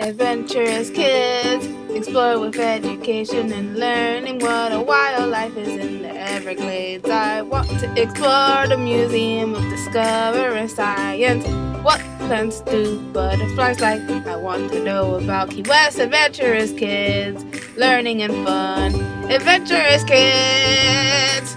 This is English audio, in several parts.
Adventurous kids explore with education and learning what a wildlife is in the Everglades. I want to explore the Museum of Discovering Science. What plants do butterflies like? I want to know about Key West. Adventurous kids, learning and fun. Adventurous kids!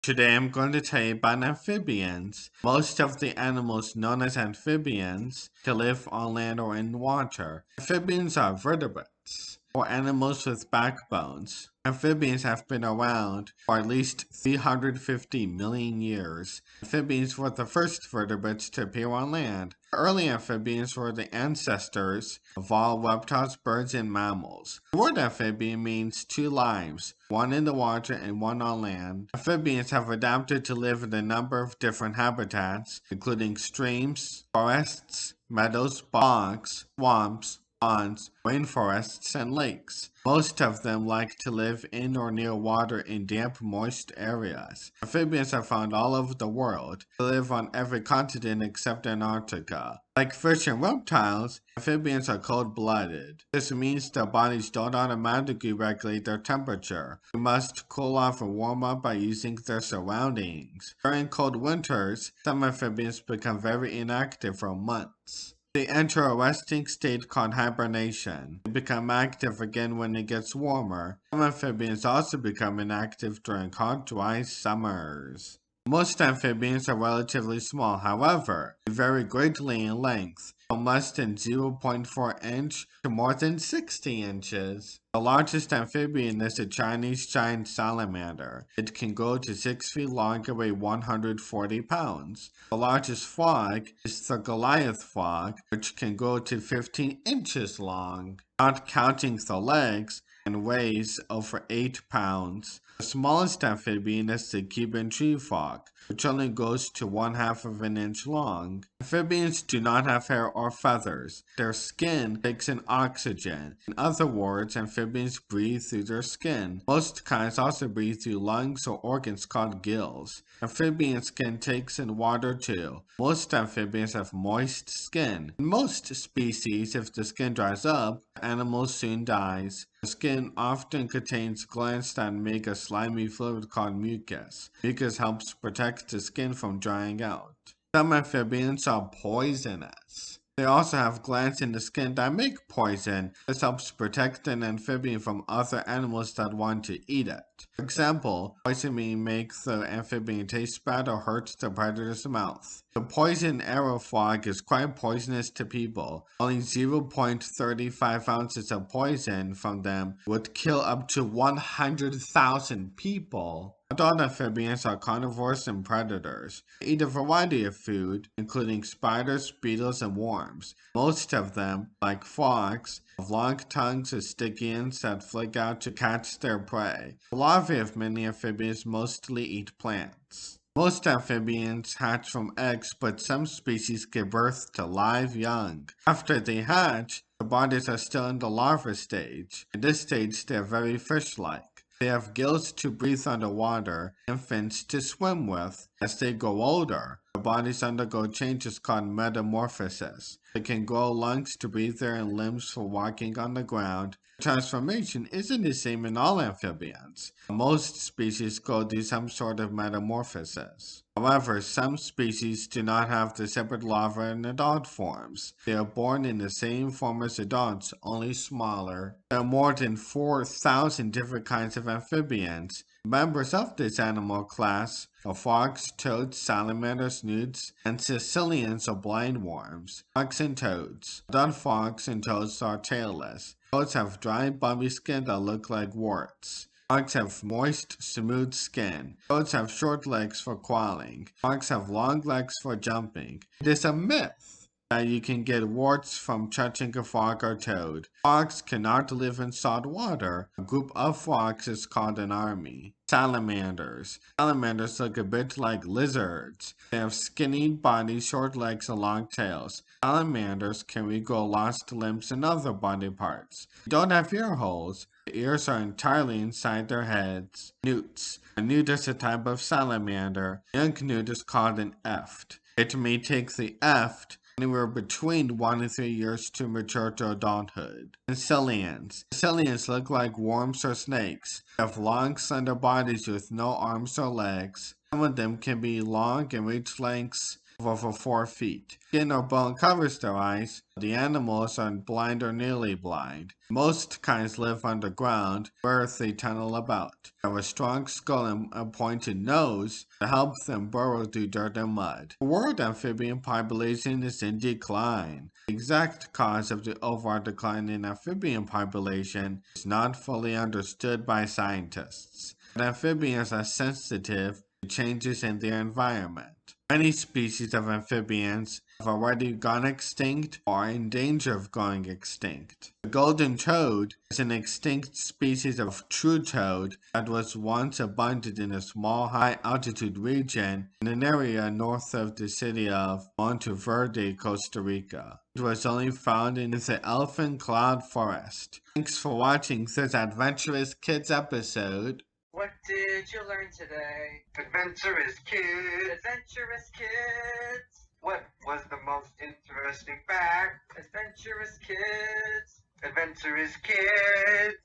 Today I'm going to tell you about amphibians. Most of the animals known as amphibians can live on land or in water. Amphibians are vertebrates, or animals with backbones. Amphibians have been around for at least 350 million years. Amphibians were the first vertebrates to appear on land. Early amphibians were the ancestors of all reptiles, birds, and mammals. The word amphibian means two lives, one in the water and one on land. Amphibians have adapted to live in a number of different habitats, including streams, forests, meadows, bogs, swamps, ponds, rainforests, and lakes. Most of them like to live in or near water in damp, moist areas. Amphibians are found all over the world. They live on every continent except Antarctica. Like fish and reptiles, amphibians are cold-blooded. This means their bodies don't automatically regulate their temperature. They must cool off and warm up by using their surroundings. During cold winters, some amphibians become very inactive for months. They enter a resting state called hibernation. They become active again when it gets warmer. Some amphibians also become inactive during hot, dry summers. Most amphibians are relatively small, however, they vary greatly in length, from less than 0.4 inch to more than 60 inches. The largest amphibian is the Chinese giant salamander. It can grow to 6 feet long and weigh 140 pounds. The largest frog is the Goliath frog, which can grow to 15 inches long. Not counting the legs, and weighs over 8 pounds. The smallest amphibian is the Cuban tree frog, which only goes to 1/2 of an inch long. Amphibians do not have hair or feathers. Their skin takes in oxygen. In other words, amphibians breathe through their skin. Most kinds also breathe through lungs or organs called gills. Amphibian skin takes in water too. Most amphibians have moist skin. In most species, if the skin dries up, the animal soon dies. The skin often contains glands that make a slimy fluid called mucus. Mucus helps protect the skin from drying out. Some amphibians are poisonous. They also have glands in the skin that make poison. This helps protect an amphibian from other animals that want to eat it. For example, poison may make the amphibian taste bad or hurt the predator's mouth. The poison arrow frog is quite poisonous to people. Only 0.35 ounces of poison from them would kill up to 100,000 people. Adult amphibians are carnivores and predators. They eat a variety of food, including spiders, beetles, and worms. Most of them, like frogs, have long tongues with sticky ends that flick out to catch their prey. The larvae of many amphibians mostly eat plants. Most amphibians hatch from eggs, but some species give birth to live young. After they hatch, their bodies are still in the larva stage. In this stage, they are very fish-like. They have gills to breathe underwater and fins to swim with. As they grow older, their bodies undergo changes called metamorphosis. They can grow lungs to breathe air and limbs for walking on the ground. The transformation isn't the same in all amphibians. Most species go through some sort of metamorphosis. However, some species do not have the separate larva and adult forms. They are born in the same form as adults, only smaller. There are more than 4,000 different kinds of amphibians. Members of this animal class are frogs, toads, salamanders, newts, and caecilians or blindworms. Frogs and toads. Adult frogs and toads are tailless. Toads have dry, bumpy skin that look like warts. Frogs have moist, smooth skin. Toads have short legs for crawling. Frogs have long legs for jumping. It is a myth that you can get warts from touching a frog or toad. Frogs cannot live in salt water. A group of frogs is called an army. Salamanders. Salamanders look a bit like lizards. They have skinny bodies, short legs, and long tails. Salamanders can regrow lost limbs and other body parts. They don't have ear holes. The ears are entirely inside their heads. Newts. A newt is a type of salamander. A young newt is called an eft. It may take the eft anywhere between 1 and 3 years to mature to adulthood. Amphibians. Amphibians look like worms or snakes. They have long, slender bodies with no arms or legs. Some of them can be long and reach lengths of over 4 feet. Skin or bone covers their eyes. The animals are blind or nearly blind. Most kinds live underground, where they tunnel about. They have a strong skull and a pointed nose that helps them burrow through dirt and mud. The world amphibian population is in decline. The exact cause of the overall decline in amphibian population is not fully understood by scientists. But amphibians are sensitive to changes in their environment. Many species of amphibians have already gone extinct or are in danger of going extinct. The golden toad is an extinct species of true toad that was once abundant in a small high-altitude region in an area north of the city of Monteverde, Costa Rica. It was only found in the elephant cloud forest. Thanks for watching this Adventurous Kids episode. What did you learn today? Adventurous Kids! Adventurous Kids! What was the most interesting fact? Adventurous Kids! Adventurous Kids!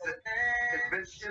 Adventurous